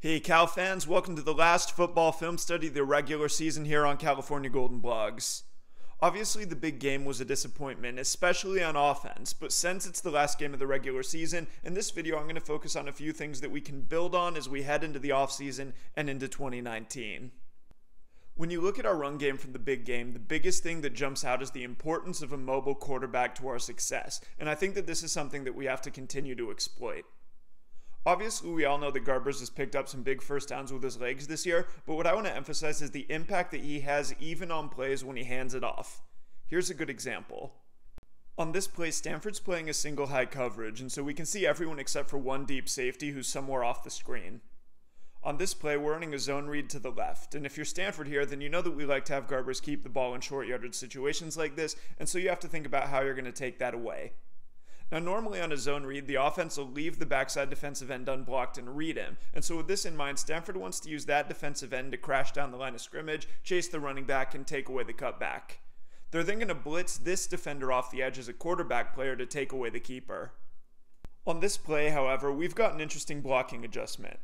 Hey Cal fans, welcome to the last football film study of the regular season here on California Golden Blogs. Obviously the big game was a disappointment, especially on offense, but since it's the last game of the regular season, in this video I'm going to focus on a few things that we can build on as we head into the offseason and into 2019. When you look at our run game from the big game, the biggest thing that jumps out is the importance of a mobile quarterback to our success, and I think that this is something that we have to continue to exploit. Obviously, we all know that Garbers has picked up some big first downs with his legs this year, but what I want to emphasize is the impact that he has even on plays when he hands it off. Here's a good example. On this play, Stanford's playing a single high coverage, and so we can see everyone except for one deep safety who's somewhere off the screen. On this play, we're running a zone read to the left, and if you're Stanford here, then you know that we like to have Garbers keep the ball in short yardage situations like this, and so you have to think about how you're going to take that away. Now normally on a zone read, the offense will leave the backside defensive end unblocked and read him, and so with this in mind, Stanford wants to use that defensive end to crash down the line of scrimmage, chase the running back, and take away the cutback. They're then going to blitz this defender off the edge as a quarterback player to take away the keeper. On this play, however, we've got an interesting blocking adjustment.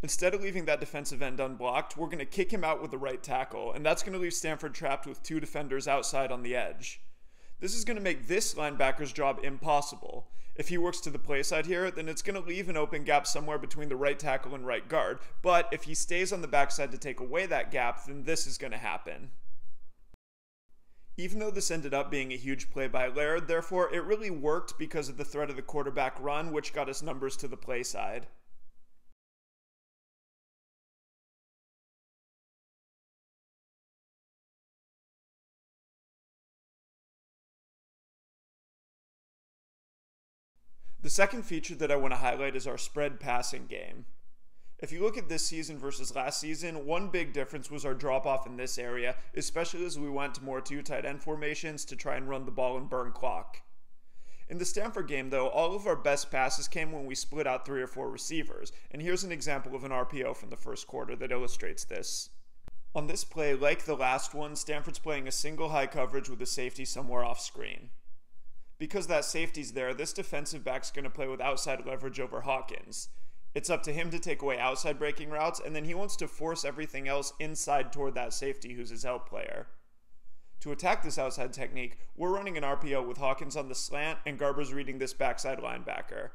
Instead of leaving that defensive end unblocked, we're going to kick him out with the right tackle, and that's going to leave Stanford trapped with two defenders outside on the edge. This is going to make this linebacker's job impossible. If he works to the play side here, then it's going to leave an open gap somewhere between the right tackle and right guard, but if he stays on the backside to take away that gap, then this is going to happen. Even though this ended up being a huge play by Laird, therefore it really worked because of the threat of the quarterback run, which got us numbers to the play side. The second feature that I want to highlight is our spread passing game. If you look at this season versus last season, one big difference was our drop-off in this area, especially as we went to more two tight end formations to try and run the ball and burn clock. In the Stanford game, though, all of our best passes came when we split out 3 or 4 receivers, and here's an example of an RPO from the first quarter that illustrates this. On this play, like the last one, Stanford's playing a single high coverage with a safety somewhere off screen. Because that safety's there, this defensive back's going to play with outside leverage over Hawkins. It's up to him to take away outside breaking routes, and then he wants to force everything else inside toward that safety who's his help player. To attack this outside technique, we're running an RPO with Hawkins on the slant and Garbers reading this backside linebacker.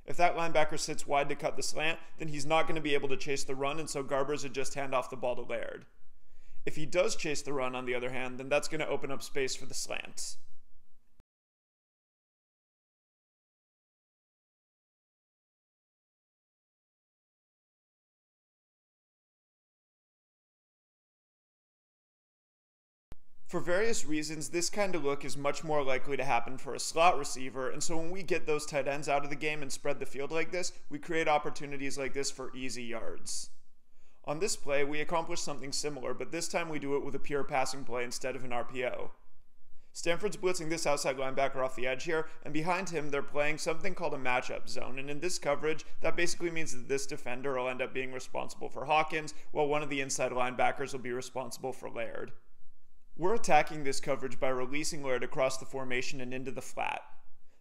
If that linebacker sits wide to cut the slant, then he's not going to be able to chase the run, and so Garbers would just hand off the ball to Laird. If he does chase the run, on the other hand, then that's going to open up space for the slants. For various reasons, this kind of look is much more likely to happen for a slot receiver, and so when we get those tight ends out of the game and spread the field like this, we create opportunities like this for easy yards. On this play, we accomplish something similar, but this time we do it with a pure passing play instead of an RPO. Stanford's blitzing this outside linebacker off the edge here, and behind him they're playing something called a matchup zone, and in this coverage, that basically means that this defender will end up being responsible for Hawkins, while one of the inside linebackers will be responsible for Laird. We're attacking this coverage by releasing Laird across the formation and into the flat.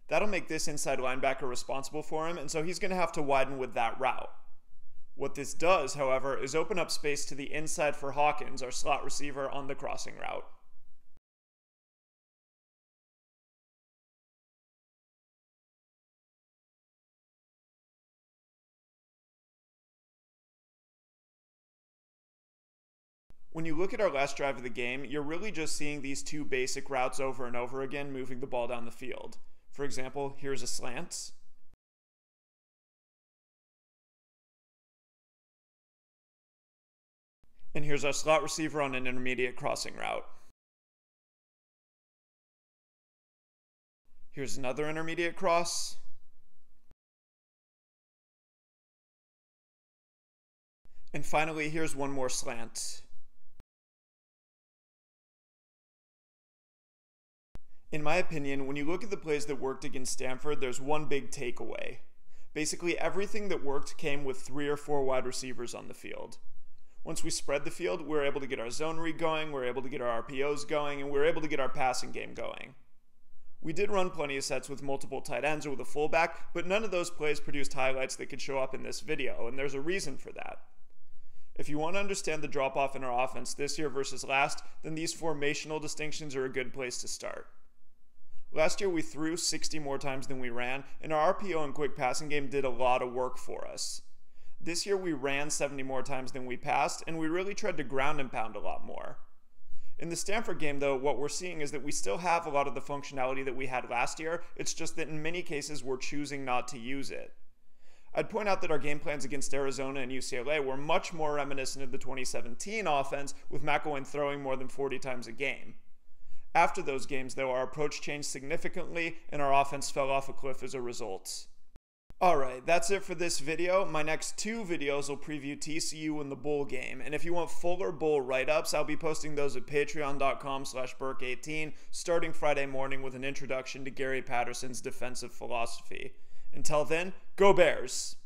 That'll make this inside linebacker responsible for him, and so he's going to have to widen with that route. What this does, however, is open up space to the inside for Hawkins, our slot receiver, on the crossing route. When you look at our last drive of the game, you're really just seeing these two basic routes over and over again, moving the ball down the field. For example, here's a slant. And here's our slot receiver on an intermediate crossing route. Here's another intermediate cross. And finally, here's one more slant. In my opinion, when you look at the plays that worked against Stanford, there's one big takeaway. Basically, everything that worked came with 3 or 4 wide receivers on the field. Once we spread the field, we were able to get our zone read going, we were able to get our RPOs going, and we were able to get our passing game going. We did run plenty of sets with multiple tight ends or with a fullback, but none of those plays produced highlights that could show up in this video, and there's a reason for that. If you want to understand the drop-off in our offense this year versus last, then these formational distinctions are a good place to start. Last year we threw 60 more times than we ran, and our RPO and quick passing game did a lot of work for us. This year we ran 70 more times than we passed, and we really tried to ground and pound a lot more. In the Stanford game, though, what we're seeing is that we still have a lot of the functionality that we had last year, it's just that in many cases we're choosing not to use it. I'd point out that our game plans against Arizona and UCLA were much more reminiscent of the 2017 offense, with McElwain throwing more than 40 times a game. After those games, though, our approach changed significantly, and our offense fell off a cliff as a result. Alright, that's it for this video. My next 2 videos will preview TCU and the bowl game, and if you want fuller bowl write-ups, I'll be posting those at patreon.com/Burke18 starting Friday morning with an introduction to Gary Patterson's defensive philosophy. Until then, go Bears!